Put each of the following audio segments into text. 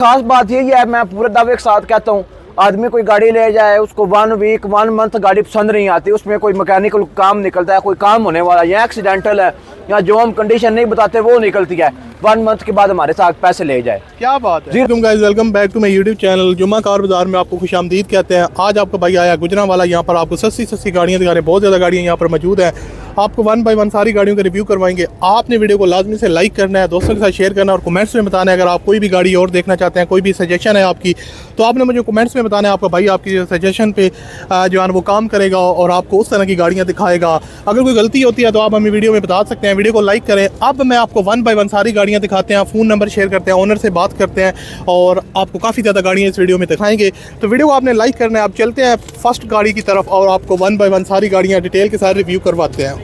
खास बात यही है, मैं पूरे दावे के साथ कहता हूँ, आदमी कोई गाड़ी ले जाए, उसको 1 वीक 1 मंथ गाड़ी पसंद नहीं आती, उसमें कोई मैकेनिकल काम निकलता है, कोई काम होने वाला या एक्सीडेंटल है या जो हम कंडीशन नहीं बताते वो निकलती है, 1 मंथ के बाद हमारे साथ पैसे ले जाए। क्या बात है जी। तुम guys welcome back to my YouTube channel Jumma car bazaar में आपको खुशामदीद कहते हैं। आज आपका भाई आया गुजरांवाला, यहाँ पर आपको सस्ती गाड़ियाँ दिखा रहे हैं। बहुत ज़्यादा गाड़ियाँ यहाँ पर मौजूद हैं। आपको 1 बाय 1 सारी गाड़ियों का रिव्यू करवाएंगे। आपने वीडियो को लाजमी से लाइक करना है, दोस्तों के साथ शेयर करना है और कमेंट्स में बताना है। अगर आप कोई भी गाड़ी और देखना चाहते हैं, कोई भी सजेशन है आपकी, तो आपने मुझे कमेंट्स में बताना है। आपका भाई आपकी सजेशन पे जो है वो काम करेगा और आपको उस तरह की गाड़ियाँ दिखाएगा। अगर कोई गलती होती है तो आप हमें वीडियो में बता सकते हैं। वीडियो को लाइक करें। अब मैं आपको 1 बाय 1 सारी गाड़ियाँ दिखाते हैं, फ़ोन नंबर शेयर करते हैं, ओनर से बात करते हैं और आपको काफ़ी ज़्यादा गाड़ियाँ इस वीडियो में दिखाएंगे। तो वीडियो को आपने लाइक करना है। आप चलते हैं फर्स्ट गाड़ी की तरफ और आपको 1 बाय 1 सारी गाड़ियाँ डिटेल के साथ रिव्यू करवाते हैं।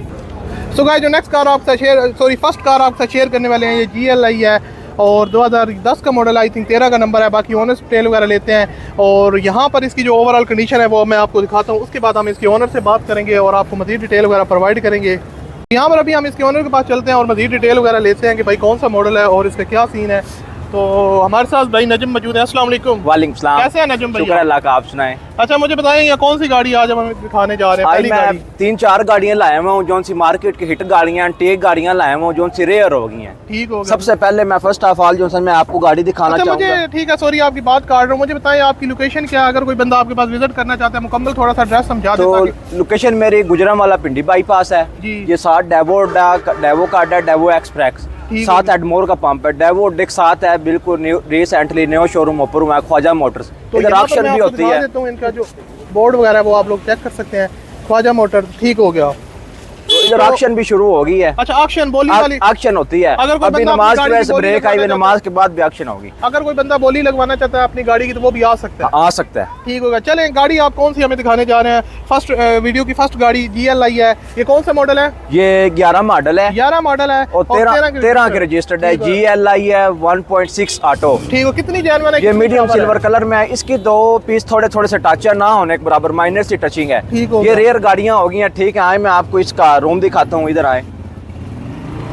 तो गाइस जो नेक्स्ट कार आपके साथ फर्स्ट कार आपके साथ शेयर करने वाले हैं, ये GLI है और 2010 का मॉडल, आई थिंक 13 का नंबर है। बाकी ओनर से डिटेल वगैरह लेते हैं और यहाँ पर इसकी जो ओवरऑल कंडीशन है वो मैं आपको दिखाता हूँ। उसके बाद हम इसके ओनर से बात करेंगे और आपको मज़ीद डिटेल वगैरह प्रोवाइड करेंगे। यहाँ पर अभी हम इसके ओनर के पास चलते हैं और मज़ीद डिटेल वगैरह लेते हैं कि भाई कौन सा मॉडल है और इसका क्या सीन है। तो हमारे साथ भाई नजम मौजूद है। अस्सलाम वालेकुम। वालेकुम सलाम। कैसे हैं नजम भाई? शुक्र अल्लाह का, आप सुनाएं। अच्छा मुझे बताएं ये कौन सी गाड़ी आज हम दिखाने जा रहे हैं? पहली गाड़ी 3-4 गाड़ियाँ लाया हुआ हूँ, जो सी मार्केट की हिट गाड़ियाँ, टेक गाड़ियाँ लाया हुआ हूँ, जो सी रेयर हो गई हैं। ठीक हो गया। सबसे पहले मैं फर्स्ट ऑफ ऑल जो मैं आपको गाड़ी दिखाना चाहूँगा। मुझे ठीक है, सॉरी आपकी बात काट रहा हूँ। मुझे बताएं आपकी लोकेशन क्या है, अगर कोई बंदा आपके पास विजिट करना चाहता है, मुकम्मल थोड़ा सा एड्रेस समझा तो दें। लोकेशन मेरी गुजरांवाला पिंडी बाईपास है जी। ये साथ डेवो कार्ड है, डेवो एक्सप्रेस, साथ एडमोर का पंप है, डेवो डिक साथ है, बिल्कुल रिसेंटली न्यू शोरूम ओपन हुआ है ख्वाजा मोटर्स। तो इधर ऑप्शन भी होती है। इनका जो बोर्ड वगैरह वो आप लोग चेक कर सकते हैं, ख्वाजा मोटर। ठीक हो गया। तो इधर ऑक्शन भी शुरू हो गई है। अच्छा ऑक्शन बोली वाली ऑक्शन होती है। अगर कोई अभी बंदा नमाज अपनी की वजह से गाड़ी की ब्रेक आई हुई, बोली नमाज के बाद भी ऑक्शन होगी। अगर कोई बंदा बोली लगवाना चाहता है अपनी गाड़ी की तो वो भी आ सकता है। आ सकता है। ठीक होगा। चलें गाड़ी आप कौन सी हमें दिखाने जा रहे हैं? फर्स्ट वीडियो की फर्स्ट गाड़ी GLI है। ये कौन सा मॉडल है? ये 11 मॉडल है। 11 मॉडल है और 13 के रजिस्टर्ड है। GLI है 1.6 ऑटो। ठीक हो। कितनी जेन्युइन है? ये मीडियम सिल्वर कलर में है। इसकी 2 पीस थोड़े से टच ना होने के बराबर, माइनर सी टचिंग है। ये रेयर गाड़ियां हो गई हैं। ठीक है, आए मैं आपको इसका रूम दिखाता हूँ, इधर आए।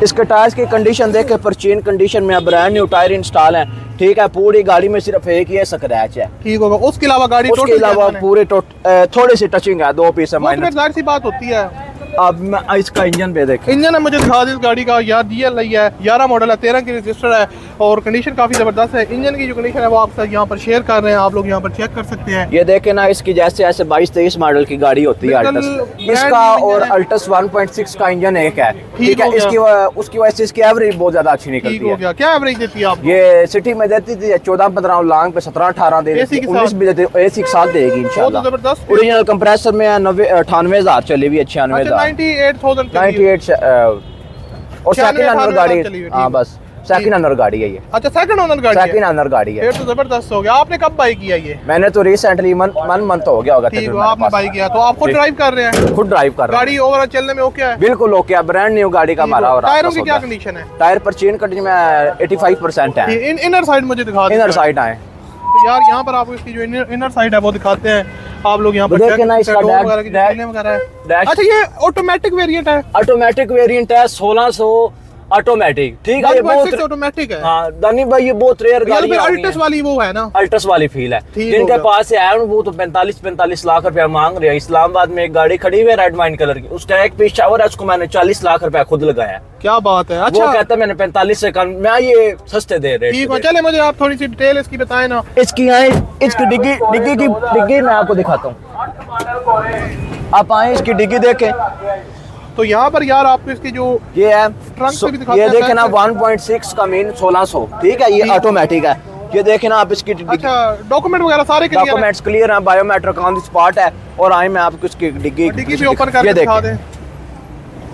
इसके टायर्स की कंडीशन देखे, परचीन कंडीशन में, ब्रांड न्यू टायर इंस्टॉल है। ठीक है, पूरी गाड़ी में सिर्फ एक ही स्क्रैच है। ठीक होगा। उसके अलावा गाड़ी उसके अलावा पूरे थोड़ी सी टचिंग है, 2 पीस है माइनर। जाहिर सी बात होती है। अब मैं इसका इंजन पे देखें। इंजन है मुझे दिखा दे इस गाड़ी का। यार GLI है, 11 मॉडल है, 13 की रजिस्टर है और कंडीशन काफी जबरदस्त है। इंजन की जो कंडीशन है वो आप साथ यहाँ पर शेयर कर रहे हैं, आप लोग यहाँ पर चेक कर सकते हैं। ये देखे ना, इसकी जैसे ऐसे 22-23 मॉडल की गाड़ी होती है अल्टस, इसका और अल्टस 1.6 का इंजन एक है। ठीक है, उसकी वजह से इसकी एवरेज बहुत ज्यादा अच्छी निकलती है। क्या एवरेज देती है आप? ये सिटी में देती थी 14-15, लॉन्ग पे 17-18 दे देती है, 19 भी देती है। AC के साथ देगी इंशाल्लाह। जबरदस्त। ओरिजिनल कंप्रेसर में 98,000 चली हुई है, 96,000 98 और सेकंड ओनर गाड़ी। हाँ बस सेकंड ओनर गाड़ी है ये। अच्छा सेकंड ओनर गाड़ी है। सेकंड ओनर गाड़ी है। तो जबरदस्त हो गया। आपने कब बाई किया ये? मैंने तो रिसेंटली 1 मंथ हो गया होगा। ठीक है, आपने बाई किया तो आप खुद ड्राइव कर रहे हैं? खुद ड्राइव कर रहा हूं। गाड़ी ओवरऑल चलने में ओके है? बिल्कुल ओके है, ब्रांड न्यू गाड़ी का हमारा। और टायरों की क्या कंडीशन है? टायर पर चेन कटिंग में 85% है। इनर साइड मुझे दिखा दो। इनर साइड आए तो यार यहाँ पर आपको इसकी जो इनर साइड है वो दिखाते हैं। आप लोग यहाँ पर देखें ना, इसका डैश। अच्छा ये ऑटोमेटिक वेरिएंट है? ऑटोमेटिक वेरिएंट है, 1600 ऑटोमेटिक। ठीक है, ये बहुत ऑटोमेटिक है। हाँ दानी भाई, ये बहुत रेयर गाड़ी है। अल्टस वाली वो है ना? अल्टस वाली फील है। जिनके पास है वो तो 45 लाख रुपया मांग रहे हैं। इस्लामाबाद में एक गाड़ी खड़ी हुई है रेड वाइन कलर की, उसका एक पीस शावर है, उसको मैंने 40 लाख रुपया खुद लगाया। क्या बात है। अच्छा वो कहता है मैंने 45 से कम, मैं ये सस्ते दे रहे। ठीक है, चले मुझे आप थोड़ी सी डिटेल इसकी बताएं ना। इसकी डिग्गी मैं आपको दिखाता हूँ। आप आए, इसकी डिग्गी देखें। तो यहाँ पर यार आपको इसकी जो ये है ट्रंक से भी दिखाते ये हैं, देखे ना 1.6 का मीन 1600। ठीक है, ये ऑटोमेटिक है। ये देखे ना आप इसकी अच्छा डॉक्यूमेंट वगैरह सारे क्लियर हैं? डॉक्यूमेंट्स क्लियर हैं, बायोमेट्रिक ऑन द स्पॉट है। और आए मैं आपको इसकी डिग्गी भी ओपन करके दिखा दें।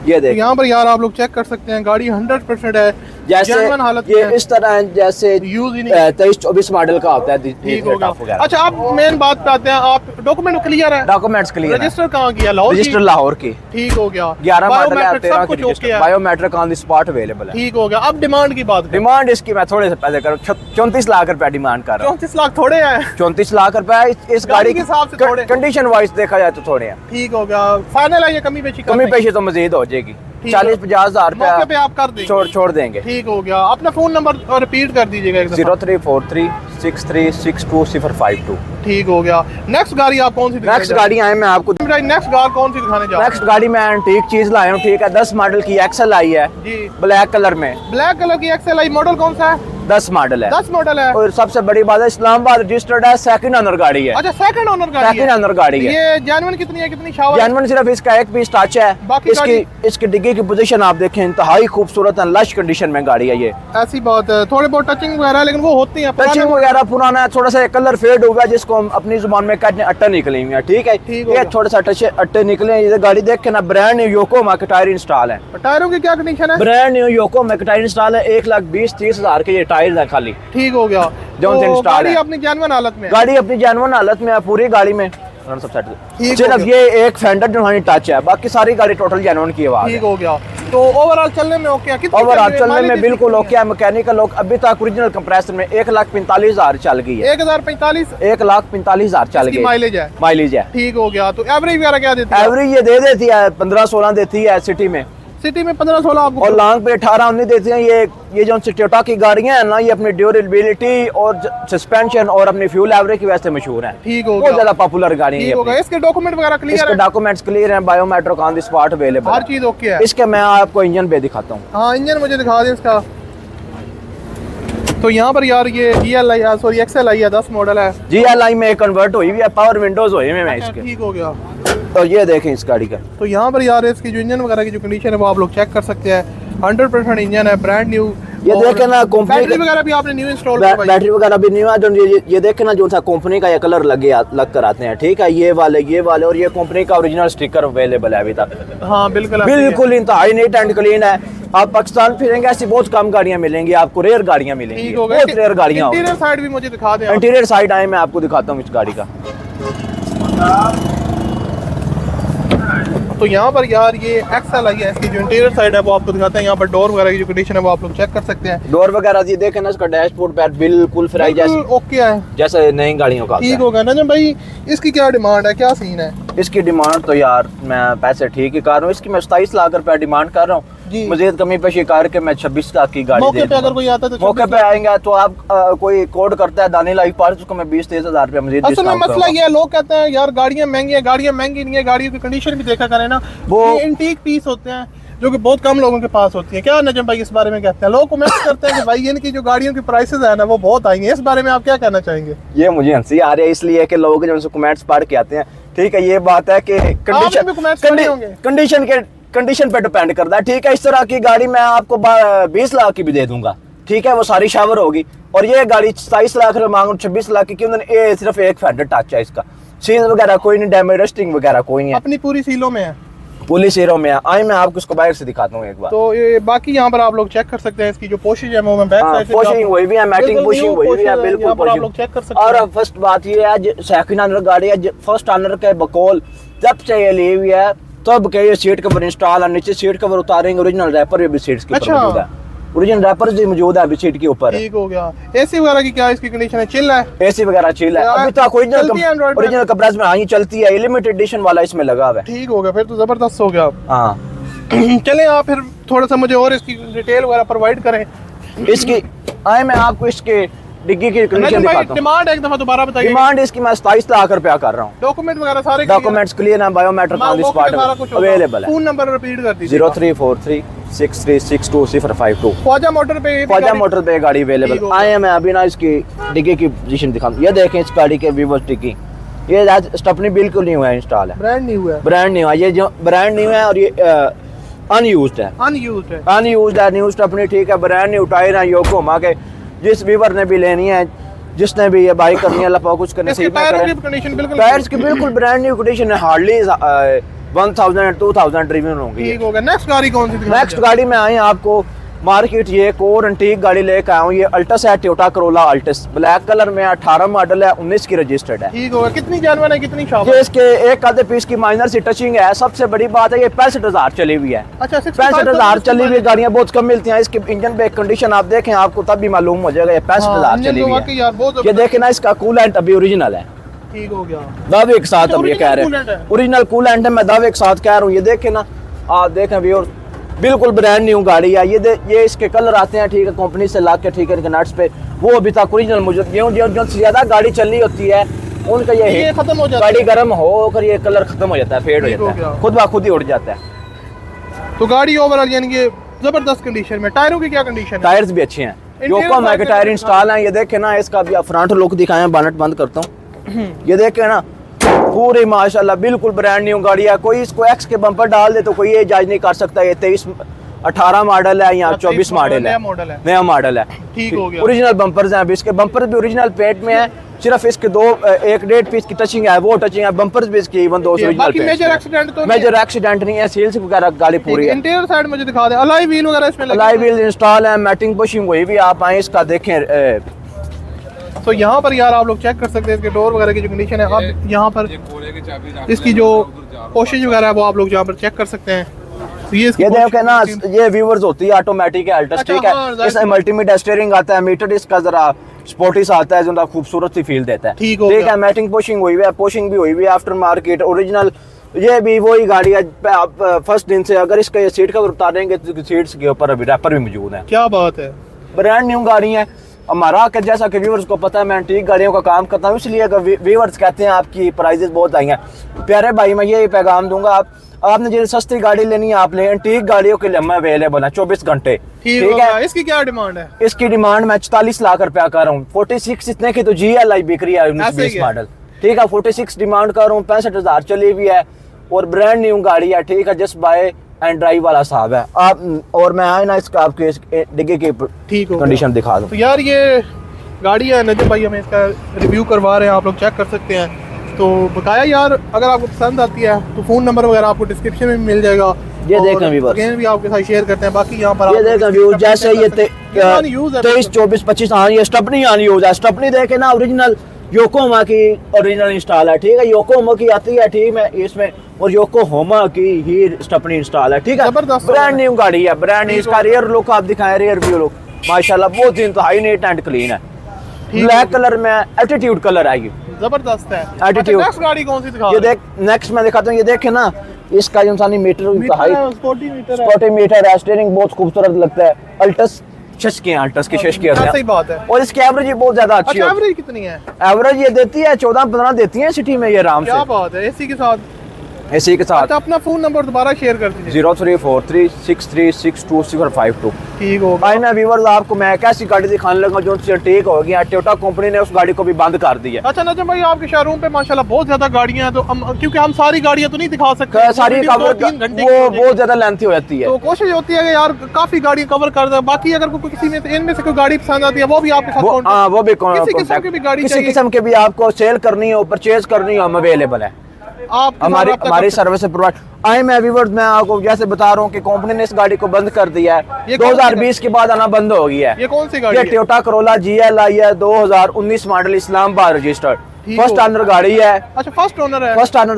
ये देखिए, यहाँ पर यार आप लोग चेक कर सकते हैं, गाड़ी 100% है, जैसे हालत ये इस तरह है जैसे 23-24 मॉडल का होता है। ठीक होगा। अच्छा आप मेन बात पे आते हैं, आप डॉक्यूमेंट क्लियर है? Documents clear. रजिस्टर कहाँ किया? लाहौर? रजिस्टर लाहौर की। ठीक हो गया। 11 मॉडल है, 13 की register, biometric on the spot available है। ठीक हो गया। अब डिमांड की बात। डिमांड इसकी मैं थोड़े से पहले करूँ, 34 लाख रुपया डिमांड कर रहा हूँ। 34 लाख थोड़े हैं? 34 लाख रुपया इस गाड़ी के हिसाब से थोड़े, कंडीशन वाइज देखा जाए तो थोड़े हैं। ठीक हो गया। फाइनल है ये? कमी पेशी तो मजीद हो जाएगी। 40-50 मौके पे रुपया आप कर देंगे, छोड़ देंगे। ठीक हो गया। अपना फोन नंबर रिपीट कर दीजिएगा एक दफा। 0343636252। ठीक हो गया। नेक्स्ट गाड़ी आप कौन सी दिखाने नेक्स्ट गाड़ी आए मैं आपको नेक्स्ट कार कौन सी दिखाने जा रहे नेक्स्ट गाड़ी मैं एंटीक चीज लाया हूँ, ठीक है। 10 मॉडल की एक्सेल आई है जी, ब्लैक कलर में। ब्लैक कलर की एक्सेल आई, मॉडल कौन सा है? 10 मॉडल है। 10 मॉडल है। और सबसे बड़ी बात है इस्लामाबाद रजिस्टर्ड है, सेकंड ओनर गाड़ी है। अच्छा, सेकंड ओनर गाड़ी है। सेकंड ओनर गाड़ी है। ये जेन्युइन कितनी है, कितनी शावर? जेन्युइन सिर्फ इसका एक पीस टच है। बाकी इसकी डिग्गी की पोजीशन आप देखें, इंतहाई खूबसूरत है, लश कंडीशन में गाड़ी है ये। ऐसी बात है, थोड़े बहुत टचिंग वगैरह लेकिन वो होती है। टचिंग वगैरह पुराना है, थोड़ा सा कलर फेड हो गया जिसको हम अपनी जुबान में कहते हैं अट्टे निकले हुए हैं, ठीक है। ये थोड़ा सा अट्टे निकले हैं। ये गाड़ी देख के ना ब्रांड न्यू योकोहामा के टायर इंस्टॉल है। टायरों की क्या कंडीशन है? ब्रांड न्यू योकोहामा के टायर इंस्टॉल है। 1,20,30 हजार के ये टायर है खाली। ठीक हो गया। जो गाड़ी अपनी जेन्युइन हालत में, गाड़ी अपनी जेन्युइन हालत में है पूरी गाड़ी में। सिर्फ ये एक फेंडर जो टच है, बाकी सारी गाड़ी टोटल जेन्युइन की आवाज। ठीक हो गया। तो ओवरऑल चलने में ओके है? ओवरऑल चलने में बिल्कुल ओके है। मैकेनिकल लोग अभी तक ओरिजिनल कंप्रेसर में 1,45,000 चल गई है। 1,45,000 1,45,000 चल गई माइलेज है। ठीक हो गया। तो एवरेज वगैरह क्या देती है? एवरेज ये दे देती है 15-16 देती है सिटी में। सिटी में 15-16 आपको, और लॉन्ग पे 18-19 देती हैं। ये जो टोयोटा की गाड़ियां हैं ना, ये अपनी ड्यूरेबिलिटी और सस्पेंशन और अपनी फ्यूल एवरेज की वजह से मशहूर हैं। ठीक हो गया। बहुत ज्यादा पॉपुलर गाड़ी है। इसके डॉक्यूमेंट वगैरह क्लियर है? इसके डॉक्यूमेंट्स क्लियर हैं, biometric on the spot available, हर चीज ओके है। इसके मैं आपको इंजन पे दिखाता हूँ। हाँ, इंजन मुझे दिखा दें इसका। तो यहाँ पर यार ये GLI सॉरी XLI है, 10 मॉडल है। GLI में कन्वर्ट हुई हुई है, पावर विंडोज हुई हुई है इसके। ठीक हो गया। तो ये देखें इस गाड़ी का। तो यहाँ पर यार इसकी जो इंजन वगैरह की जो कंडीशन है वो आप लोग चेक कर सकते हैं। 100% इंजन है, ब्रांड न्यू। ये देखे ना, कंपनी बैटरी वगैरह भी आपने न्यू इंस्टॉल करवाई? बैटरी वगैरह भी न्यू है। जो ये देखे ना, जो सा कंपनी का ये कलर लग कर आते हैं, ठीक है। ये वाले और ये कंपनी का ओरिजिनल स्टिकर अवेलेबल है अभी तक। हाँ बिल्कुल इंतहाई नीट एंड क्लीन है। आप पाकिस्तान फिरेंगे ऐसी बहुत कम गाड़ियां मिलेंगी आपको, रेयर गाड़ियां मिलेंगी, बहुत रेयर गाड़ियां। इंटीरियर साइड भी मुझे दिखा दें। इंटीरियर साइड आए, मैं आपको दिखाता हूँ इस गाड़ी का। तो यहाँ पर यार ये XLI है, इसकी जो इंटीरियर साइड है वो आपको दिखाते हैं। यहाँ पर डोर वगैरह की जो कंडीशन है वो आप लोग चेक कर सकते हैं। डोर वगैरह ये देखें ना, इसका डैशबोर्ड पैड बिल्कुल फ्राई जैसे ओके है, जैसे नई गाड़ियों का। ठीक होगा ना भाई। इसकी क्या डिमांड है, क्या सीन है? इसकी डिमांड तो यार मैं पैसे ठीक ही कर रहा हूँ। इसकी मैं 27 लाख रुपया डिमांड कर रहा हूँ। मजीद कमी पे शिकार के मैं 26 लाख की गाड़ी मौके पे अगर कोई आता है तो मौके पे आएंगे तो आप कोई कोड करता है दानी लाइफ पार्ट, उसको मैं 20-23 हजार रुपया मजीद असल में मसला ये है, लोग कहते हैं यार गाड़ियां महंगी है। गाड़ियां महंगी नहीं है, गाड़ियों की कंडीशन भी देखा करें ना। वो इंटीक पीस होते हैं जो कि बहुत कम लोगों के पास होती है। क्या नजम भाई इस बारे में कहते हैं? लोग कमेंट करते हैं कि भाई इनकी जो गाड़ियों की प्राइसेस है ना वो बहुत आई हैं। इस बारे में आप क्या कहना चाहेंगे? ये मुझे हंसी आ रही है इसलिए कि लोग जो कमेंट्स पढ़ के आते हैं, ठीक है। ये बात है कि कंडीशन पे डिपेंड करता है, ठीक है। इस तरह की गाड़ी मैं आपको 20 लाख की भी दे दूंगा, ठीक है, वो सारी शावर होगी। और ये गाड़ी 27 लाख मांगू 26 लाख की, क्यों? सिर्फ एक फेंडर टच है इसका, सील वगैरह कोई नहीं, डैमेज रस्टिंग वगैरह कोई नहीं है, अपनी पूरी सीलों में है, पुलिस हीरो में है। आई मैं आपको इसको बाहर से दिखाता हूँ एक बार। तो ये बाकी यहाँ पर आप लोग चेक कर सकते हैं। इसकी जो पोशिश है वो मैं बैक साइड से पोशिंग हुई भी है, मैटिंग पोशिंग हुई भी है, बिल्कुल आप लोग चेक कर सकते हैं। और फर्स्ट बात ये है, सेकंड ओनर गाड़ी है, फर्स्ट ओनर के बकौल जब से ये ली हुई है तब के ये सीट कवर इंस्टॉल है, नीचे सीट कवर उतारेंगे, ओरिजिनल रैपर भी सीट्स के ऊपर मौजूद है, ओरिजिनल रैपर भी मौजूद है अभी सीट के ऊपर। ठीक हो गया। एसी वगैरह की क्या इसकी कंडीशन है? चिल है, एसी वगैरह चिल है। अभी तक ओरिजिनल कंप्रेसर में हाँ चलती है, लिमिटेड एडिशन वाला इसमें लगा हुआ है। ठीक हो गया, फिर तो जबरदस्त हो गया। हाँ चलें आप फिर थोड़ा सा मुझे और इसकी डिटेल वगैरह प्रोवाइड करें। इसकी आए मैं आपको इसके डिग्गी की कंडीशन दिखाता हूं। डिमांड एक दफा दोबारा बताइए। डिमांड इसकी मैं 27 लाख रुपया कर रहा हूं। डॉक्यूमेंट वगैरह सारे डॉक्यूमेंट्स क्लियर हैं, biometric on the spot available है। फोन नंबर रिपीट कर दीजिए। 0343636252। ख्वाजा मोटर पे गाड़ी अवेलेबल। आए मैं अभी ना इसकी डिग्गी की पोजीशन दिखाऊं। ये देखें इस गाड़ी के वीवर्स डिग्गी, ये स्टेपनी बिल्कुल नहीं हुआ है, इंस्टॉल है, ब्रांड न्यू है। ये जो ब्रांड न्यू है और ये अनयूज्ड है, न्यू स्टेपनी, ठीक है। ब्रांड न्यू टायर है योकोहामा के। जिस वीवर ने भी लेनी है, जिसने भी ये बाइक करनी है, अल्लाह कुछ करने से टायर्स की बिल्कुल ब्रांड न्यू कंडीशन है, हार्डली 1000-2000 रिव्यू होंगी। ठीक होगा। नेक्स्ट गाड़ी कौन सी? नेक्स्ट गाड़ी में आए आपको मार्केट ये एक और एंटीक गाड़ी लेकर आया हूँ। ये अल्टस है, Toyota Corolla Altis, black colour में 18 मॉडल है, 19 की रजिस्टर्ड है। ठीक होगा। कितनी जानवर है, कितनी शॉप है? इसके एक आधे पीस की माइनर सी टचिंग है। सबसे बड़ी बात है ये 65,000 चली हुई है। अच्छा, 65,000 चली हुई गाड़ियाँ बहुत कम मिलती हैं। इसके इंजन पे कंडीशन आप देखें, आपको तब भी मालूम हो जाएगा ये 65,000 चली हुई है। ये देखे ना, इसका कूलेंट अभी ओरिजिनल है। ठीक हो गया। दावे के साथ अब ये कह रहे हैं ओरिजिनल कूलेंट है, मैं दावे के साथ कह रहा हूँ। ये देखे ना, आप देखें व्यूअर्स, बिल्कुल ब्रांड न्यू गाड़ी है। ये इसके कलर आते हैं, ठीक है, कंपनी से ला के, ठीक है, इनके नट्स पे वो अभी तक ओरिजिनल मौजूद। जो ज्यादा गाड़ी चलनी होती है उनका ये खत्म हो जाता है, गाड़ी गर्म होकर ये कलर खत्म हो जाता है, फेड हो जाता है, खुद ब खुद ही उड़ जाता है। तो गाड़ी ओवरऑल यानी कि जबरदस्त कंडीशन में। टायरों की क्या कंडीशन है? टायर्स भी अच्छे हैं, योकोहामा के टायर इंस्टॉल हैं। ये देखे ना, इसका भी फ्रंट लुक दिखाया, बोनट बंद करता हूँ, ये देखे ना, पूरी माशाल्लाह बिल्कुल ब्रांड न्यू गाड़ी है। कोई इसको एक्स के बम्पर डाल दे तो कोई ये जज नहीं कर सकता ये 18 मॉडल है या 24 मॉडल है, नया मॉडल है। ठीक हो गया। ओरिजिनल बम्पर्स हैं, अभी इसके बम्पर भी ओरिजिनल पेंट में है, सिर्फ इसके 1.5 पीस की टचिंग है, वो टचिंग है। बम्पर्स भी इसकी इवन 2 बाकी मेजर एक्सीडेंट तो मेजर एक्सीडेंट नहीं है, सील्स वगैरह गाड़ी पूरी है। इंटीरियर साइड मुझे दिखा दे, अलॉय व्हील वगैरह इसमें लगे, अलॉय व्हील इंस्टॉल है, मैटिंग पुशिंग हुई भी, आप आए इसका देखें। तो यहाँ पर यार आप लोग चेक कर सकते हैं इसके डोर वगैरह की जो कंडीशन है। आप यहाँ पर इसकी जो पोशिश वगैरह है वो आप लोग यहाँ पर चेक कर सकते हैं। तो ये देखे ना, ये व्यूवर्स होती है ऑटोमेटिक है, अल्टस, ठीक है, इसमें मल्टीमीडिया स्टीयरिंग आता है, मीटर इसका जरा स्पोर्टी सा आता है, जो खूबसूरत सी फील देता है, ठीक है। मैटिंग पुशिंग हुई है, पोशिंग भी हुई है आफ्टर मार्केट ओरिजिनल। ये भी वही गाड़ी है, आप फर्स्ट दिन से अगर इसका ये सीट कवर उतारेंगे तो सीट्स के ऊपर अभी रैपर भी मौजूद है। क्या बात है, ब्रांड न्यू गाड़ी है। हमारा जैसा कि व्यूवर्स को पता है, मैं एंटीक गाड़ियों का काम करता हूँ, इसलिए अगर व्यूवर्स कहते हैं आपकी प्राइजेस बहुत आई हैं, प्यारे भाई मैं ये पैगाम दूंगा, आपने जो सस्ती गाड़ी लेनी है आप ले, एंटीक गाड़ियों के लिए हम अवेलेबल है 24 घंटे, ठीक है। इसकी क्या डिमांड है? इसकी डिमांड मैं 44 लाख रुपया कर रहा हूँ। 46 इतने की तो GLI बिक रही है 19-20 मॉडल, ठीक है। 46 डिमांड कर रहा हूँ, 65,000 चली हुई है और ब्रांड न्यू गाड़ी है, ठीक है। जस्ट बाय एंड ड्राइव वाला साहब है आप, और मैं आए ना इसका आपके डिग्गे की कंडीशन दिखा दूँ। तो यार ये गाड़ी है, नजर भाई हमें इसका रिव्यू करवा रहे हैं, आप लोग चेक कर सकते हैं। तो बकाया यार अगर आपको पसंद आती है तो फ़ोन नंबर वगैरह आपको डिस्क्रिप्शन में मिल जाएगा, ये देखें व्यूअर्स, अगेन भी आपके साथ शेयर करते हैं। बाकी यहाँ पर ये देखें व्यूअर्स, जैसे ये 23, 24, 25, हाँ ये स्टपनी आनी हो जाए, स्टपनी देखे ना, ओरिजिनल योकोहामा की ओरिजिनल इंस्टॉल है, ठीक है। योकोहामा की आती है, ठीक है, इसमें, और योकोहामा की ही स्टपनी इंस्टॉल है, ठीक है। ब्रांड न्यू गाड़ी है, ब्रांड न्यू। इसका रियर लुक आप दिखाएं, रियर व्यू लुक माशाल्लाह बहुत इंतहाई नीट एंड क्लीन है। ब्लैक कलर में एटीट्यूड कलर आएगी, जबरदस्त है। एटीट्यूड। नेक्स्ट गाड़ी कौन सी दिखा? ये देख, नेक्स्ट मैं दिखाता हूँ, ये देखे ना, इसका जो इंसानी मीटर स्पोर्टी मीटर है, स्टीयरिंग बहुत खूबसूरत लगता है। अल्टस शशके हैं, अल्टस की शशके होते हैं, सही बात है। और इसकी एवरेज भी बहुत ज्यादा अच्छी है। एवरेज कितनी है? एवरेज ये देती है 14-15 देती है सिटी में ये आराम से। क्या बात है, एसी के साथ, एसी के साथ। अच्छा अपना फोन नंबर दोबारा शेयर कर दीजिए। 0343636252। ठीक हो भाई ना व्यूअर्स, आपको मैं एक ऐसी गाड़ी दिखाने लगा जो टेक हो गया, टोयोटा कंपनी ने उस गाड़ी को भी बंद कर दिया। अच्छा नजम भाई, आपके शोरूम पे माशाल्लाह बहुत ज्यादा गाड़ियां हैं, तो क्योंकि हम सारी गाड़ियां तो नहीं दिखा सकते, सारी कवर वो बहुत ज्यादा लेंथी हो जाती है, तो कोशिश होती है कि यार काफी गाड़ी कवर कर दे। बाकी अगर कोई किसी में इनमें से कोई गाड़ी पसंद आती है वो भी आपके साथ, वो भी किसी किस्म की भी गाड़ी, किसी किस्म के भी आपको सेल करनी हो, परचेज करनी हो, हम अवेलेबल है। आप हमारी सर्विस प्रोवाइड आए। मैं व्यूअर्स, मैं आपको जैसे बता रहा हूँ कि कंपनी ने इस गाड़ी को बंद कर दिया है, 2020 के बाद आना बंद हो गया है। ये कौन सी गाड़ी है? टोयोटा करोला GLI है, 2019 model, Islamabad registered, first owner गाड़ी है। अच्छा फर्स्ट ओनर है, फर्स्ट ओनर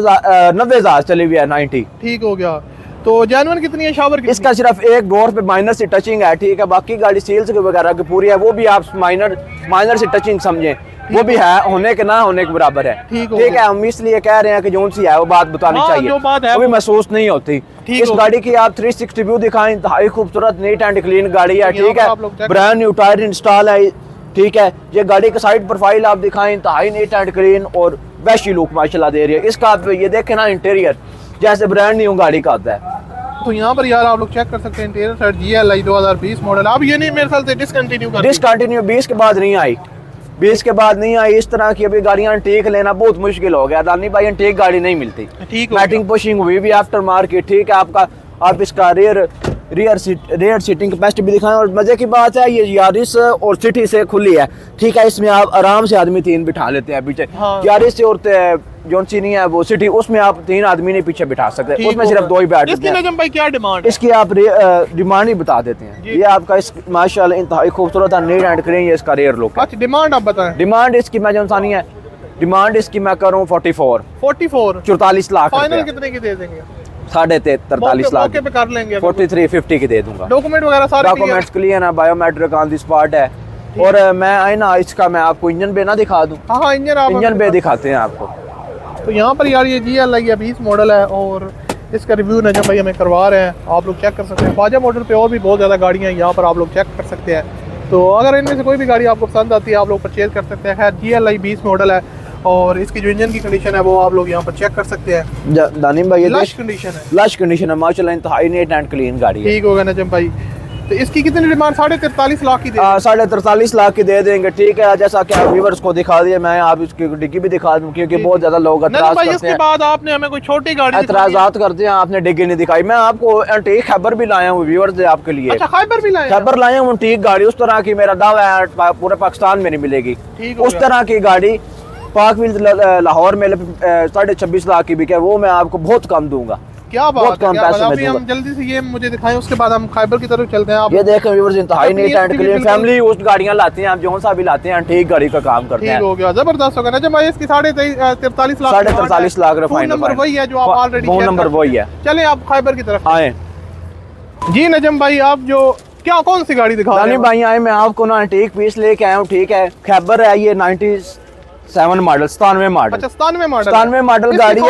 90,000 चली हुई है, 90। ठीक हो गया। तो जेन्युइन कितनी है शावर? इसका सिर्फ एक डोर पे माइनर से टचिंग है, ठीक है। बाकी गाड़ी सील्स वगैरह की पूरी है, वो भी आप माइनर से टचिंग समझें, वो भी है, होने के ना होने के बराबर है, ठीक है। हम इसलिए कह रहे हैं कि जो सी है वो बात बतानी चाहिए, जो बात है वो भी महसूस नहीं होती। इस गाड़ी की आप 360 व्यू दिखाएं, इंतहाई खूबसूरत नीट एंड क्लीन गाड़ी है, ठीक है। ब्रांड न्यू टायर इंस्टॉल है, ठीक है। ये गाड़ी का साइड प्रोफाइल आप दिखाएं, इंतहाई नीट एंड क्लीन और वैशी लुक माशाल्लाह दे रही है। इसका आप ये देखें ना, इंटीरियर जैसे ब्रांड न्यू गाड़ी का आता है। तो यहाँ पर यार आप लोग चेक कर सकते हैं, इंटीरियर साइड GLI 2020 मॉडल। अब ये नहीं मेरे ख्याल से डिसकंटिन्यू 20 के बाद नहीं आई, 20 के बाद नहीं आई। इस तरह की अभी गाड़ियां टेक लेना बहुत मुश्किल हो गया, दानी भाई टेक गाड़ी नहीं मिलती। मैटिंग पुशिंग हुई भी आफ्टर मार्केट, ठीक है। आप इसका रियर सीटिंग कैपेसिटी भी दिखाएं, और मजे की बात है ये यारिस और सिटी से खुली है, ठीक है। इसमें आप आराम से आदमी 3 बिठा लेते हैं पीछे। यारिस से और जो सी नहीं है वो सिटी, उसमें आप 3 आदमी नहीं पीछे बिठा सकते, उसमें सिर्फ 2 ही बैठ सकते हैं। इसकी भाई क्या डिमांड है? इसकी आप डिमांड ही बता देते हैं। ये आपका इस माशाल्लाह इंतहाई खूबसूरत नीट एंड क्लीन ये इसका रियर लुक है। अच्छा डिमांड आप बताएं। डिमांड इसकी मैं जो नहीं है, डिमांड इसकी मैं करूँ 44 44 लाख। फाइनल कितने की दे देंगे? 43.5 लाख पे कर लेंगे, 43.50 की दे दूंगा। डॉक्यूमेंट वगैरह सारे डॉक्यूमेंट्स क्लियर है, बायोमेट्रिक ऑन द स्पॉट है। और मैं आए ना, इसका मैं आपको इंजन बे ना दिखा दूं। हाँ इंजन बे दिखाते हैं आपको। तो यहाँ पर यार ये GLI 20 मॉडल है, और इसका रिव्यू नजम भाई हमें करवा रहे हैं, आप लोग चेक कर सकते हैं। ख्वाजा मोटर पे और भी बहुत ज़्यादा गाड़ियाँ हैं, यहाँ पर आप लोग चेक कर सकते हैं। तो अगर इनमें से कोई भी गाड़ी आपको पसंद आती है आप लोग परचेज कर सकते हैं। खैर GLI 20 मॉडल है और इसकी जो इंजन की कंडीशन है वो आप लोग यहाँ पर चेक कर सकते हैं। दानिम भाई, ये लश कंडीशन है, लश कंडीशन है माशाल्लाह, इंतहाई नीट एंड क्लीन गाड़ी है। ठीक होगा नजम भाई। तो इसकी कितनी डिमांड? 43.5 लाख की दे 43.5 लाख की दे देंगे, ठीक है। जैसा कि आप व्यूअर्स को दिखा दिया, मैं आप इसकी डिग्गी भी दिखा दूं क्योंकि बहुत ज्यादा लोग एतराज करते हैं। इसके बाद आपने हमें कोई छोटी गाड़ी एतराजात करते हैं, आपने डिग्गी नहीं दिखाई। मैं आपको एंटीक खैबर भी लाया हूँ व्यूअर्स से आपके लिए। अच्छा, खैबर भी लाया? खैबर लाया हूँ एंटीक गाड़ी, उस तरह की मेरा दावा है पूरे पाकिस्तान में नहीं मिलेगी। उस तरह की गाड़ी पाकविल लाहौर में 26.5 लाख की बिके, वो मैं आपको बहुत कम दूंगा। क्या बात है, अभी हम जल्दी से ये मुझे दिखाएं, उसके बाद हम खैबर की तरफ चलते हैं। आप ये देखें व्यूअर्स, इंतहाई neat and clean family use गाड़ियां लाते हैं, आप जो सा भी लाते हैं ठीक गाड़ी का काम करते हैं। ठीक हो गया, जबरदस्त होगा नजम भाई। इसकी 43.5 लाख, 43.5 लाख फाइनल नंबर वही है जो आप ऑलरेडी, फोन नंबर वही है। चलें आप खैबर की तरफ आए। जी नजम भाई, आप जो क्या कौन सी गाड़ी दिखा रहे हैं? भाई आए, मैं आपको ना एंटीक पीस लेके आया हूँ, ठीक है। खैबर है ये 97 मॉडल, 97 मॉडल। अच्छा, 97 मॉडल गाड़ी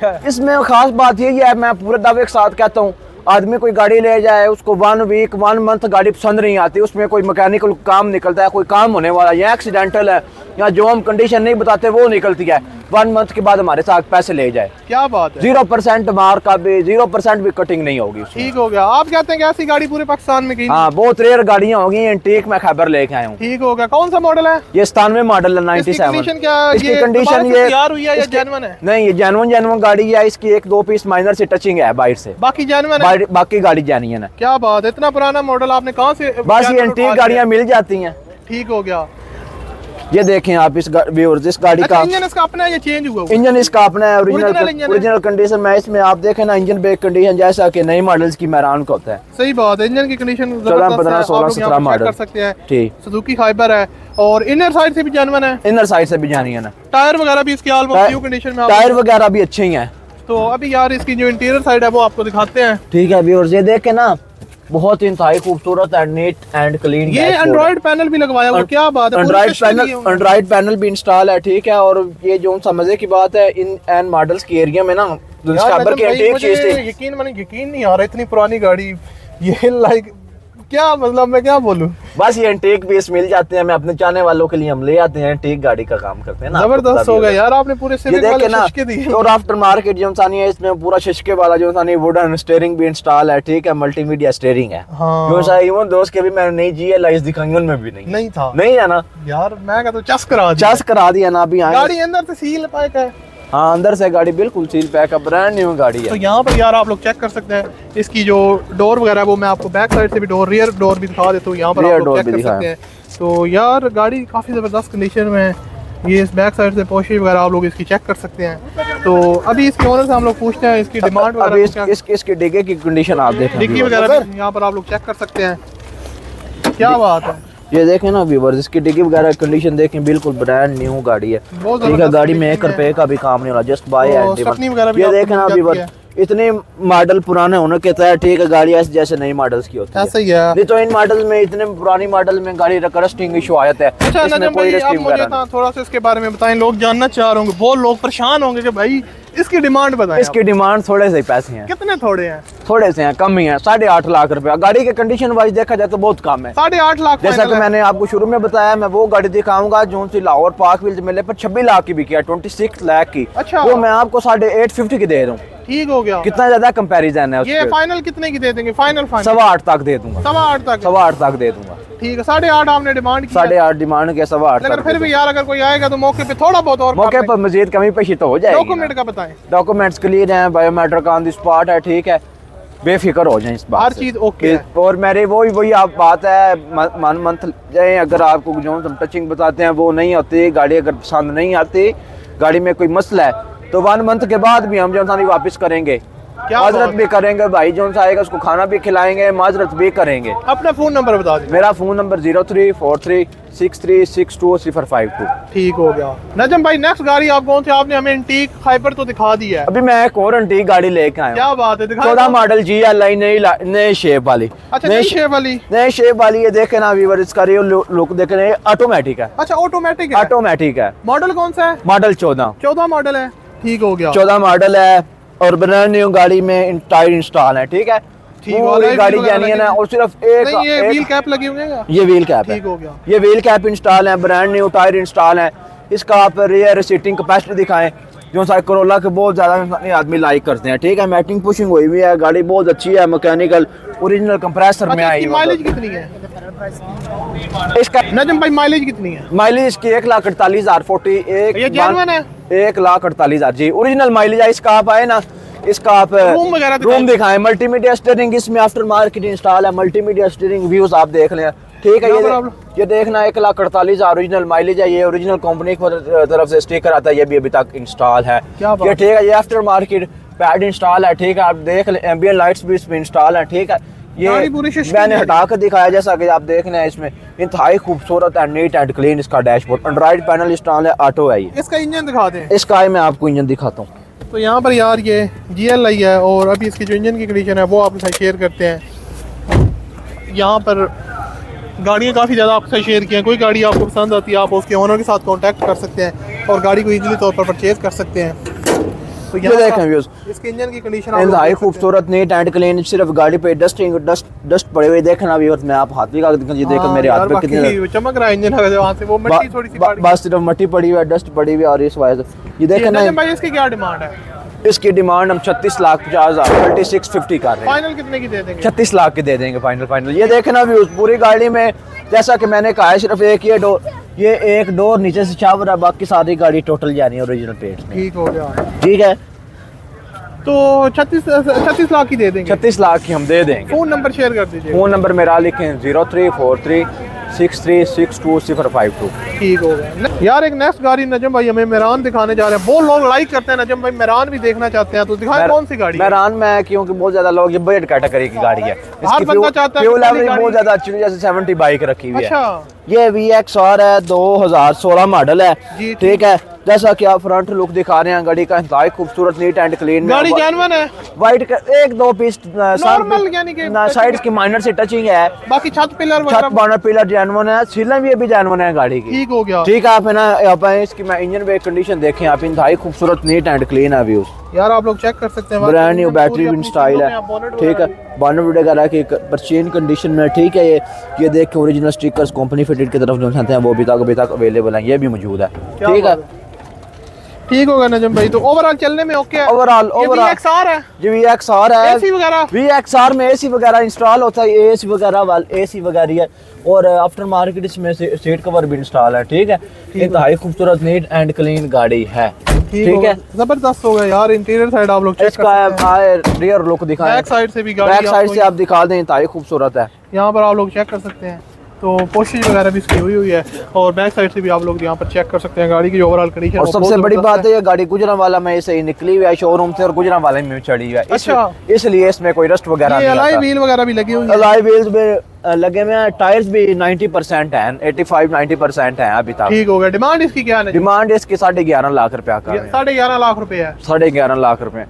है। इसमें खास बात यही है, मैं पूरे दावे के साथ कहता हूँ, आदमी कोई गाड़ी ले जाए, उसको 1 वीक 1 मंथ गाड़ी पसंद नहीं आती, उसमें कोई मैकेनिकल काम निकलता है, कोई काम होने वाला या एक्सीडेंटल है या जो हम कंडीशन नहीं बताते वो निकलती है, 1 मंथ के बाद हमारे साथ पैसे ले जाए। क्या बात है, 0% मार्क का भी 0% भी कटिंग नहीं होगी। ठीक हो गया। आप कहते हैं कि ऐसी गाड़ी पूरे पाकिस्तान में कहीं? हाँ, बहुत रेयर गाड़ियां होगी। एंटीक में खैबर लेके आया हूँ। ठीक हो गया। कौन सा मॉडल है ये? 97 मॉडल है, 97। इसकी कंडीशन ये तैयार हुई है या जेन्युइन है? नहीं, ये जेन्युइन गाड़ी है। इसकी 1-2 पीस माइनर से टचिंग है बाहर से, बाकी जेन्युइन है, बाकी गाड़ी जेन्युइन है। क्या बात है, इतना पुराना मॉडल आपने कहाँ से? बस ये एंटीक गाड़ियां मिल जाती हैं। ठीक हो गया। ये देखें आप इस गाड़ी का इंजन इसका अपना है या चेंज हुआ? इंजन इसका अपना है, ओरिजिनल कंडीशन में। इसमें आप देखें ना, इंजन ब्रेक कंडीशन जैसा कि नई मॉडल्स की मैरान का होता है। सही बात है, इंजन की कंडीशन 14, 15, 16, 17 मॉडल कर सकते हैं। ठीक, सुजुकी खैबर है और इनर साइड से भी जेन्युइन है। इनर साइड से भी जेन्युइन है। टायर वगैरह भी इसके ऑलमोस्ट न्यू कंडीशन में, टायर वगैरह भी अच्छे ही हैं। तो अभी यार इसकी जो इंटीरियर साइड है वो आपको दिखाते हैं। ठीक है व्यूअर्स, ये देखें ना, बहुत इंतहाई खूबसूरत एंड नीट एंड क्लीन। ये एंड्रॉइड पैनल भी लगवाया हुआ, क्या बात है, एंड्रॉइड पैनल भी इंस्टॉल है, ठीक है। और ये जो समझे की बात है, इन एंड मॉडल्स के एरिया में ना यकीन नहीं आ रहा, इतनी पुरानी गाड़ी ये लाइक क्या मतलब, मैं क्या बोलूं। बस ये एंटीक पीस मिल जाते हैं, मैं अपने चाहने वालों के लिए हम ले आते हैं, एंटीक गाड़ी का काम करते हैं ना। जबरदस्त हो गया यार, आपने पूरे सिविक वाले शिशके दिए। और आफ्टर मार्केट जो सानी है, इसमें पूरा शिशके वाला जो सानी वुडन स्टीयरिंग भी इंस्टॉल है, ठीक है। मल्टीमीडिया स्टीयरिंग है। जो सा इवन दोस्त के भी मैंने नई GLI दिखाई, उनमें भी नहीं था, नहीं है ना यार। मैं कहता हूं चस करा दिया ना। अभी गाड़ी अंदर से सील पैक है। हाँ, अंदर से गाड़ी बिल्कुल सील पैक है, ब्रांड न्यू गाड़ी है। तो यहाँ पर यार आप लोग चेक कर सकते हैं इसकी जो डोर वगैरह, वो मैं आपको बैक साइड से भी डोर, रियर डोर भी दिखा देता हूँ। यहाँ पर आप लोग चेक कर सकते हैं। तो यार गाड़ी काफ़ी ज़बरदस्त कंडीशन में है। ये इस बैक साइड से पोशी वगैरह आप लोग इसकी चेक कर सकते हैं। तो अभी इसके ओनर से हम लोग पूछते हैं इसकी डिमांड वगैरह, इसके डिग्गे की कंडीशन आप देखें, डिग्गी वगैरह यहाँ पर आप लोग चेक कर सकते हैं। क्या बात है, ये देखें ना व्यूअर्स, इसकी डिग्गी वगैरह कंडीशन देखें, बिल्कुल ब्रांड न्यू गाड़ी है, ठीक है। गाड़ी में 1 रुपए का भी काम नहीं हो रहा, जस्ट बाय एंड। ये देखें ना व्यूअर्स, इतने मॉडल पुराने होने के तहत, ठीक है, गाड़ी ऐसे जैसे नई मॉडल्स की होती है। ऐसा ही है। नहीं तो इन मॉडल में, इतने पुरानी मॉडल में गाड़ी रस्टिंग इशू आ जाता है। अच्छा नजम भाई, आप मुझे थोड़ा सा इसके बारे में बताएं, लोग जानना चाह रहे होंगे, बहुत लोग परेशान होंगे कि भाई इसकी डिमांड बताएं। इसकी डिमांड थोड़े से पैसे हैं। कितने थोड़े हैं? थोड़े से हैं, कम ही है, 8.5 लाख रुपया। गाड़ी के कंडीशन वाइज देखा जाए तो बहुत कम है, 8.5 लाख। जैसा कि मैंने आपको शुरू में बताया, मैं वो गाड़ी दिखाऊंगा जो सी लाहौर पार्कविल मेले पर 26 लाख की बिकी है, 26 लाख की। अच्छा, वो मैं आपको 8.50 की दे दूं। ठीक हो गया। कितना ज्यादा कंपैरिजन है। ये फाइनल कितने की दे देंगे? फाइनल 8.25 तक दे दूंगा। 8.25 तक दे दूंगा। ठीक है, 8.5 आपने डिमांड की। 8.5 डिमांड के 8.25 तक। फिर भी यार अगर कोई आएगा तो मौके पे थोड़ा बहुत और, मौके पर मजीद कमी पेशी तो हो जाएगी। डॉक्यूमेंट का बताएं। डॉक्यूमेंट्स क्लियर हैं, बायोमेट्रिक ऑन द स्पॉट है, ठीक है, बेफिक्र हो जाए इस बात, हर चीज ओके। और मेरे वही आप बात है, मंथ जाए, अगर आपको जो हम टचिंग बताते हैं वो नहीं होती, गाड़ी अगर पसंद नहीं आती, गाड़ी में कोई मसला है, तो 1 मंथ के बाद भी हम जो वापस करेंगे, माजरत भी करेंगे। भाई जो सा आएगा उसको खाना भी खिलाएंगे, माजरत भी करेंगे। अपना फोन नंबर बता दीजिए। मेरा फोन नंबर 034363620552। ठीक हो गया। नजम भाई, नेक्स्ट गाड़ी आप कौन सी? आपने हमें एंटीक खैबर तो दिखा दी है, अभी मैं एक और एंटीक गाड़ी लेके आया हूं। क्या बात है, 14 मॉडल GLI नई शेप वाली। अच्छा, नई शेप वाली। ये देखे ना व्यूअर, इसका लुक देख रहे हैं, ऑटोमेटिक है। अच्छा, ऑटोमेटिक है। ऑटोमेटिक है। मॉडल कौन सा है? मॉडल 14 मॉडल है। ठीक हो गया। 14 मॉडल है, और ब्रांड न्यू गाड़ी में टायर इंस्टॉल है, ठीक है। पूरी गाड़ी जेन्युइन है और सिर्फ ये व्हील कैप लगे होंगे क्या? ये व्हील कैप है, ठीक हो गया। ये व्हील कैप इंस्टॉल है, ब्रांड न्यू टायर इंस्टॉल है। इसका आप रियर सीटिंग कैपेसिटी दिखाएं, जो सा कोरोला के बहुत ज्यादा आदमी लाइक करते हैं, ठीक है। मैटिंग पुशिंग हुई हुई है, गाड़ी बहुत अच्छी है, मैकेनिकल ओरिजिनल कंप्रेसर में आई है। माइलेज कितनी है इसका नजम भाई, माइलेज कितनी है? माइलेज इसकी 1,48,000 41 ये जेन्युइन है? 1,48,000 जी ओरिजिनल माइलेज है इसका। आप आए ना, इसका आप रूम दिखाएं, मल्टीमीडिया स्टीयरिंग इसमें आफ्टर मार्केट इंस्टॉल है, मल्टीमीडिया स्टीयरिंग व्यूज आप देख लें, ठीक है। ये देखना 1,48,000 ओरिजिनल माइलेज है, ये ओरिजिनल कंपनी की तरफ से स्टिकर आता है, ये भी अभी तक इंस्टॉल है, ये ठीक है। ये आफ्टर मार्केट पैड इंस्टॉल है, ठीक है। आप देख लें, एम्बियंट लाइट्स भी इसमें इंस्टॉल है, ठीक है। ये मैंने हटा कर दिखाया, जैसा कि आप देख रहे हैं, इसमें इंतहाई खूबसूरत है, नीट एंड क्लीन इसका डैशबोर्ड, एंड्रॉइड पैनल इंस्टॉल है, ऑटो है ये। इसका इंजन दिखा दें। इसका मैं आपको इंजन दिखाता हूँ। तो यहाँ पर यार ये GLI है और अभी इसकी जो इंजन की कंडीशन है वो आपके साथ शेयर करते हैं। यहाँ पर गाड़ियाँ काफ़ी ज़्यादा आपके साथ शेयर की हैं, कोई गाड़ी आपको पसंद आती है आप उसके ओनर के साथ कांटेक्ट कर सकते हैं और गाड़ी को इजीली तौर पर परचेज कर सकते हैं। तो ये देखें व्यूज, इसके इंजन की कंडीशन इंतहाई खूबसूरत, नीट एंड क्लीन, सिर्फ गाड़ी पे डस्ट पड़े हुए देखना व्यूज। मैं आप हाथ भी का देखो, मेरे हाथ पे कितने चमक रहा है इंजन, वहाँ से वो मिट्टी थोड़ी सी बस सिर्फ मिट्टी पड़ी हुई है, डस्ट पड़ी हुई है, और इस वजह से ये देखें ना। भाई इसकी क्या डिमांड है? इसकी डिमांड हम 36,50,000 3650 कर रहे हैं। फाइनल कितने की दे देंगे? 36 लाख की दे देंगे फाइनल। ये देखना व्यूज, पूरी गाड़ी में जैसा कि मैंने कहा है, सिर्फ एक ये एक डोर नीचे से शावर है, बाकी सारी गाड़ी टोटल जानी है ओरिजिनल पेट में, ठीक हो गया, ठीक है। तो 36 लाख की दे देंगे। 36 लाख की हम दे देंगे। फोन नंबर शेयर कर दीजिए। फोन नंबर मेरा लिखें 0343636252। ठीक हो गया यार। एक नेक्स्ट गाड़ी नजम भाई हमें मेरान दिखाने जा रहे हैं, बहुत लोग लाइक करते हैं नजम भाई, मेरान भी देखना चाहते हैं, तो दिखाएं कौन सी गाड़ी? मेरान में क्योंकि बहुत ज्यादा लोग, ये बजट कैटेगरी की गाड़ी है, हर बंदा चाहता है फ्यूल एवरेज बहुत ज्यादा अच्छी है, जैसे 70 बाइक रखी हुई है। अच्छा, ये VXR है, 2016 मॉडल है, ठीक है। जैसा कि आप फ्रंट लुक दिखा रहे हैं गाड़ी का, इंतहाई खूबसूरत, नीट एंड क्लीन गाड़ी जेन्युइन है। वाइट का एक दो पीस नॉर्मल यानी कि साइड्स की माइनर से टचिंग है, बाकी छत पिलर जेन्युइन है, सीलन भी अभी जेन्युइन है गाड़ी की, ठीक हो गया, ठीक है। आप है ना, आप इसकी मैं इंजन ब्रेक कंडीशन देखें आप, इंतहाई खूबसूरत, नीट एंड क्लीन है व्यूज यार, आप लोग चेक कर सकते हैं। Brand new battery wind style है, ठीक है। बोनट वगैरह की परचेन कंडीशन में, ठीक है। ये देख के ओरिजिनल स्टिकर्स कंपनी फिटेड की तरफ जो चाहते हैं वो अभी तक अवेलेबल है, ये भी मौजूद है, ठीक है। ठीक होगा नजम भाई। तो ओवरऑल चलने में ओके है? ओवरऑल VXR है, जी VXR है, एसी वगैरह VXR में एसी वगैरह इंस्टॉल होता है, एसी वगैरह है, और आफ्टर मार्केट इसमें सीट कवर भी इंस्टॉल है, ठीक है। इंतहाई खूबसूरत, नीट एंड क्लीन गाड़ी है, ठीक है। जबरदस्त होगा यार। इंटीरियर साइड आप लोग चेक इसका रियर लुक दिखाएं, बैक साइड से भी गाड़ी, बैक साइड से आप दिखा दें, इंतहाई खूबसूरत है। यहाँ पर आप लोग चेक कर सकते हैं, तो पोशिश वगैरह भी इसकी हुई है, और बैक साइड से भी आप लोग यहाँ पर चेक कर सकते हैं गाड़ी की जो ओवरऑल कंडीशन। और सबसे बड़ी बात है, ये गाड़ी गुजरांवाला में से ही निकली हुई है शोरूम से, और गुजरांवाला में चढ़ी हुई है, अच्छा, इसलिए इसमें कोई रस्ट वगैरह नहीं है। व्हील वगैरह भी लगी हुई है, अलॉय व्हील्स में लगे हुए हैं, टायर्स भी 90% हैं, 85-90% हैं अभी तक, ठीक हो गया। डिमांड इसकी क्या है? डिमांड इसकी 11.5 लाख रुपया का है, 11.5 लाख रुपए है, 11.5 लाख रुपए।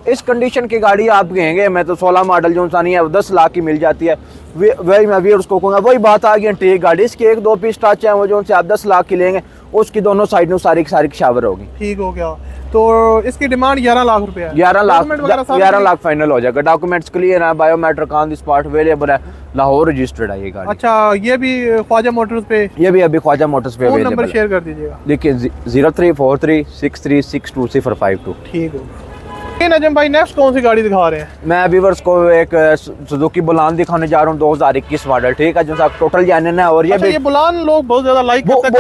इस कंडीशन की गाड़ी आप कहेंगे मैं तो 16 मॉडल जो नहीं है 10 लाख की मिल जाती है, वही मैं भी उसको कहूँगा, वही बात आ गई ठीक गाड़ी। इसके एक दो पीस टच है वो जो आप 10 लाख की लेंगे, उसकी दोनों साइड में सारी शावर होगी, ठीक हो गया। तो इसकी डिमांड 11 लाख रुपए है, 11 लाख फाइनल हो जाएगा। डॉक्यूमेंट्स क्लियर है, biometric on the spot available है, लाहौर रजिस्टर्ड है ये गाड़ी। अच्छा, ये भी ख्वाजा मोटर्स पे, ये भी अभी ख्वाजा मोटर्स पे अवेलेबल है। नंबर शेयर कर दीजिएगा, देखिए 034363620522। ठीक है नजम भाई। नेक्स्ट कौन सी गाड़ी दिखा रहे हैं? मैं व्यूअर्स को एक सुजुकी बुलान दिखाने जा रहा हूँ, 2021 मॉडल, ठीक है, जो टोटल जेन्युइन है। और ये बुलान लोग बहुत ज्यादा लाइक करते हैं,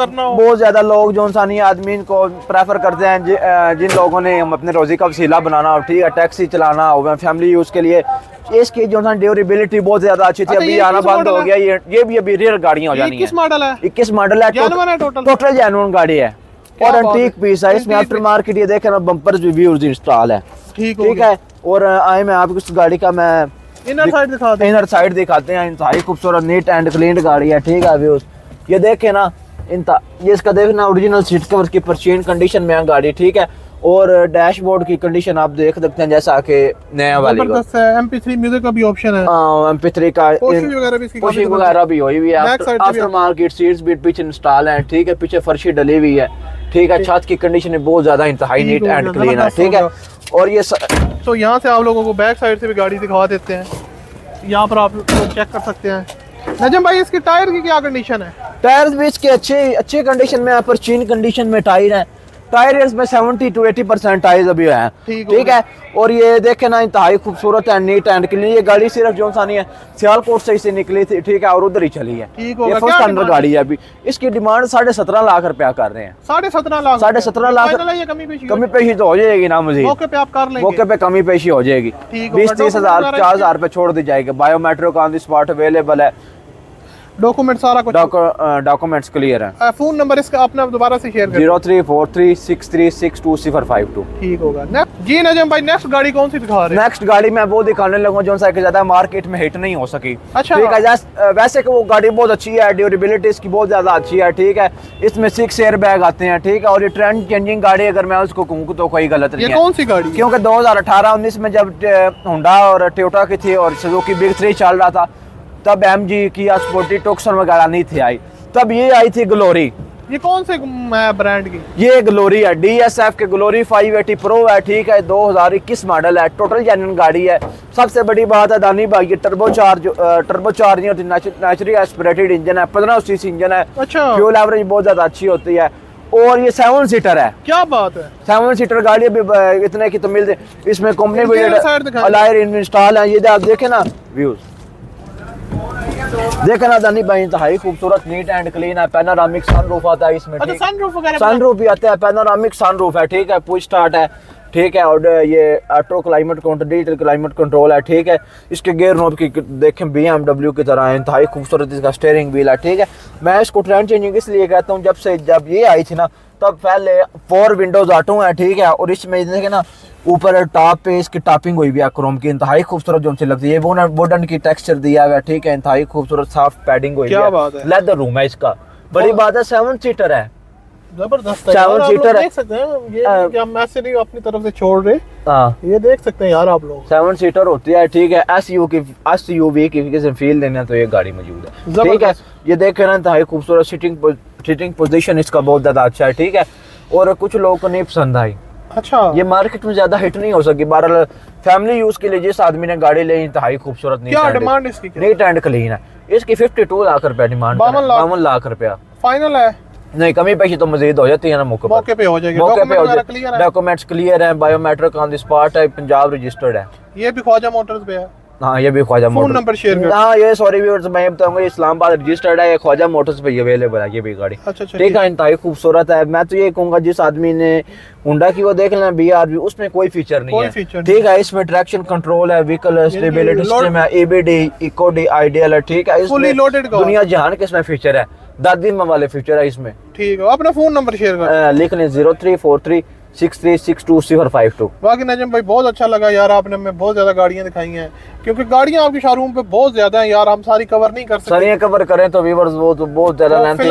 बहुत ज्यादा लोग जो इंसानी आदमी को प्रेफर करते हैं, जिन लोगों ने अपने रोजी का वसीला बनाना हो, ठीक है, टैक्सी चलाना हो, फैमिली यूज के लिए, इसकी जो ड्यूरेबिलिटी बहुत ज्यादा अच्छी थी, अभी आना बंद हो गया। ये भी अभी रेयर गाड़ियाँ हो जानी है। 21 मॉडल है, टोटल जेन्युइन गाड़ी है और एंटीक पीस है। इसमें आफ्टर मार्केट ये देखें ना, बम्पर्स भी व्यूज इंस्टॉल है, ठीक है। और आए मैं आपको इस गाड़ी का मैं इनर साइड दिखाते हैं, इंतहाई खूबसूरत, नीट एंड क्लीन गाड़ी है, ठीक है। व्यूज ये देखें ना, ये इसका देखना ओरिजिनल सीट कवर की परचेन कंडीशन में है गाड़ी, ठीक है। और डैशबोर्ड की कंडीशन आप देख सकते हैं, जैसा कि नया वाली MP3 म्यूजिक का भी ऑप्शन है, MP3 का पुशिंग वगैरह भी हुई है। आफ्टर मार्केट सीट्स भी पीछे इंस्टॉल है, ठीक है, पीछे फर्शी डली हुई है, ठीक है। छत की कंडीशन बहुत ज्यादा इंतहाई नीट एंड क्लीन है, ठीक है। और ये तो यहाँ से आप लोगों को बैक साइड से भी गाड़ी दिखा देते हैं, यहाँ पर आप लोग चेक कर सकते हैं। नजम भाई इसके टायर की क्या कंडीशन है? टायर्स भी इसके अच्छे कंडीशन में है, पर चीन कंडीशन में टायर है। टायर इसमें 70 to 80% टायर्स अभी है, ठीक है। और ये देखे ना इंतहाई खूबसूरत है, नीट एंड क्लीन। ये गाड़ी सिर्फ जो सा नहीं है सियालकोट से इसे निकली थी, ठीक है, और उधर ही चली है। ये फर्स्ट अंडर गाड़ी है अभी। इसकी डिमांड 17.5 लाख रुपया कर रहे हैं। 17.5 लाख? 17.5 लाख कमी पेशी तो हो जाएगी ना, मुझे मौके पे आप कर लेंगे, मौके पे कमी पेशी हो जाएगी। 20-30 हजार 4,000 रुपए छोड़ दी जाएगी। Biometric on the spot available है, डॉक्यूमेंट सारा कुछ, डॉक्यूमेंट्स क्लियर है। फोन नंबर इसका अपना दोबारा से शेयर करें। 0343636252। ठीक होगा। नेक्स्ट जी नजम भाई, नेक्स्ट गाड़ी कौन सी दिखा रहे हैं? नेक्स्ट गाड़ी मैं वो दिखाने लगा जो सा कि ज्यादा मार्केट में हिट नहीं हो सकी। अच्छा, ठीक है। वैसे कि वो गाड़ी बहुत अच्छी है, ड्यूरेबिलिटी इसकी बहुत ज्यादा अच्छी है, ठीक है। इसमें 6 एयर बैग आते हैं, ठीक है। और ये ट्रेंड चेंजिंग गाड़ी अगर मैं उसको कहूँ तो कोई गलत नहीं है। कौन सी गाड़ी? क्योंकि 2018-19 में जब होंडा और टोयोटा की थी और सुजुकी बिग 3 चल रहा था, तब MG की स्पोर्टी टॉक्सन वगैरह नहीं थी आई, तब ये आई थी ग्लोरी। ये कौन से ब्रांड की? ये ग्लोरी है, DSF के ग्लोरी 580 प्रो है, ठीक है। 2021 मॉडल है, टोटल जेन्युइन गाड़ी है। सबसे बड़ी बात है दानी भाई, ये टर्बो चार्ज नहीं होती, नेचुरली एस्पिरेटेड इंजन है, 15 सीसी इंजन है। अच्छा। फ्यूल एवरेज बहुत ज्यादा अच्छी होती है। और ये 7 सीटर है। क्या बात है, 7 सीटर गाड़ी अभी इतने की तो मिलते। इसमें कंपनी अलायर इंस्टॉल है। ये आप देखे ना व्यूज, देखा ना दानी भाई, इंतहाई खूबसूरत नीट एंड क्लीन है। पैनोरामिक सनरूफ आता है इसमें, ठीक है। सनरूफ भी आता है, पैनोरामिक सनरूफ है, ठीक है। पुश स्टार्ट है, ठीक है। और ये auto climate control, digital climate control है, ठीक है। इसके गियर नॉब की देखें BMW की तरह है, इंतहाई खूबसूरत इसका स्टीयरिंग व्हील है, ठीक है। मैं इसको ट्रेंड चेंजिंग इसलिए कहता हूँ, जब ये आई थी ना, तब पहले 4 विंडोज ऑटो है, ठीक है। और इसमें देखें ना ऊपर टॉप पे इसकी टॉपिंग हुई हुई है क्रोम की, इंतहाई खूबसूरत जो लगती है। वुडन की टेक्सचर दिया हुआ है, ठीक है। इंतहाई खूबसूरत सॉफ्ट पैडिंग हुई है, लेदर रूम है इसका। बड़ी बात है 7 सीटर है, जबरदस्त 7 सीटर है। देख सकते हैं ये क्या मैसेज नहीं अपनी तरफ से छोड़ रहे, हाँ ये देख सकते हैं यार आप लोग। 7 सीटर होती है, ठीक है। SUV की किसी फील देना तो ये गाड़ी मौजूद है, ठीक है। ये देखे ना इंतहाई खूबसूरत सिटिंग पोजीशन इसका बहुत ज्यादा अच्छा है, ठीक है। और कुछ लोगों को नहीं पसंद आई। अच्छा, ये मार्केट में ज्यादा हिट नहीं हो सकी। बहरहाल फैमिली यूज के लिए जिस आदमी ने गाड़ी ली, इंतहाई खूबसूरत नीट एंड क्लीन है। इसकी 52 लाख रुपया डिमांड, 52 लाख रुपया फाइनल है। नहीं, कमी पेशी तो मजीद हो जाती है ना, मौके पे हो जाएगी। डॉक्यूमेंट्स क्लियर है, बायोमेट्रिक ऑन द स्पॉट है, पंजाब रजिस्टर्ड है। ये भी ख्वाजा मोटर्स पे है। हाँ, ये भी Khwaja motors. Phone number share कर। हाँ, ये सॉरी व्यूअर्स, मैं बताऊंगा इस्लामाबाद रजिस्टर्ड है, ये ख्वाजा मोटर्स पे अवेलेबल है ये भी गाड़ी। अच्छा, ठीक है। इंतहाई खूबसूरत है। मैं तो ये कहूंगा जिस आदमी ने होंडा की वो देख लेना, BRV, उसमें कोई फीचर नहीं है, ठीक है। इसमें ट्रैक्शन कंट्रोल है, व्हीकल स्टेबिलिटी सिस्टम है, ABD, EcoD, आइडियल है, ठीक है। इसमें दुनिया जहान के इसमें फीचर है, दादी माँ वाले फीचर है इसमें, ठीक है। अपना फोन नंबर शेयर कर, लिख लें 0343636252। बाकी नजम भाई बहुत अच्छा लगा यार, आपने हमें बहुत ज्यादा गाड़ियां दिखाई हैं, क्योंकि गाड़ियां आपके शोरूम पे बहुत ज्यादा हैं यार, हम सारी कवर नहीं कर सकते। सारी कवर करें तो व्यूअर्स वो तो बहुत ज्यादा लेंथी,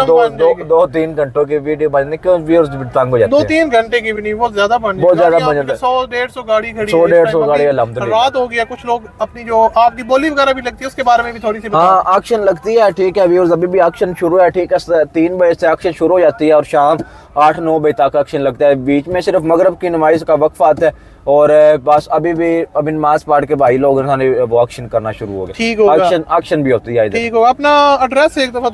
2-3 घंटों की वीडियो बनने क्यों व्यूअर्स तंग हो जाते हैं। 2-3 घंटे की भी नहीं, बहुत ज्यादा बन बहुत ज्यादा बन जाता है। 100-150 गाड़ी खड़ी, 100-150 गाड़ी अल्हम्दुलिल्लाह। रात हो गया, कुछ लोग अपनी जो आपकी बोली वगैरह भी लगती है उसके बारे में भी थोड़ी सी बताओ। हाँ, ऑक्शन लगती है, ठीक है व्यूअर्स। अभी भी ऑक्शन शुरू है, ठीक है। 3 बजे से ऑक्शन शुरू हो जाती है और शाम 8-9 बजे तक ऑक्शन लगता है। बीच में सिर्फ मगरब की नमाज का वक्फा आता है और बस अभी नमाज पढ़ के भाई लोग वो ऑक्शन करना शुरू हो गए। ऑक्शन भी होती है। ठीक होगा। अपना एड्रेस एक दफा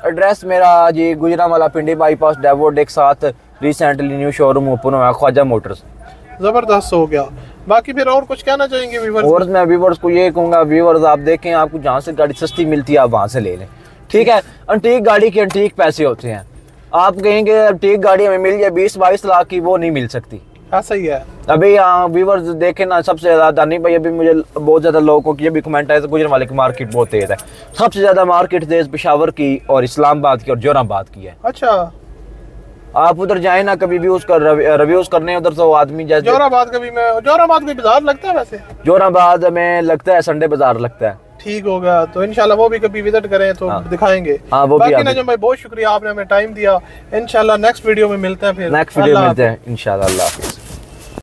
एड्रेस मेरा जी गुजरांवाला पिंडी बाईपास डेवोड के साथ रिसेंटली न्यू शोरूम ओपन हुआ है, ख्वाजा मोटर्स। जबरदस्त हो गया। बाकी फिर और कुछ कहना चाहेंगे व्यूअर्स? और मैं व्यूअर्स को ये कहूंगा, व्यूअर्स आप देखें, आपको जहाँ से गाड़ी सस्ती मिलती है आप वहाँ से ले लें, ठीक है। अंटीक गाड़ी के अंटीक पैसे होते हैं। आप कहेंगे अंटीक गाड़ी हमें मिल जाए 20-22 लाख की, वो नहीं मिल सकती। ऐसा ही है। अभी व्यूअर्स देखें ना, सबसे ज्यादा नहीं भाई, अभी मुझे बहुत ज्यादा लोगों की भी कमेंट आए, गुजरांवाले की मार्केट बहुत तेज है। सबसे ज्यादा मार्केट तेज पेशावर की और इस्लामाबाद की और जोराबाद की है। अच्छा, आप उधर जाए ना कभी व्यूज कर रिव्यूज करने, उधर से वो आदमी जैसे जोराबाद का बाजार लगता है, वैसे जोराबाद में लगता है, संडे बाजार लगता है। ठीक होगा, तो इंशाल्लाह वो भी कभी विजिट करें तो दिखाएंगे। हाँ, वो बाकी नजम भाई बहुत शुक्रिया, आपने हमें टाइम दिया। इंशाल्लाह नेक्स्ट वीडियो में मिलते हैं, फिर नेक्स्ट वीडियो में मिलते हैं इंशाल्लाह।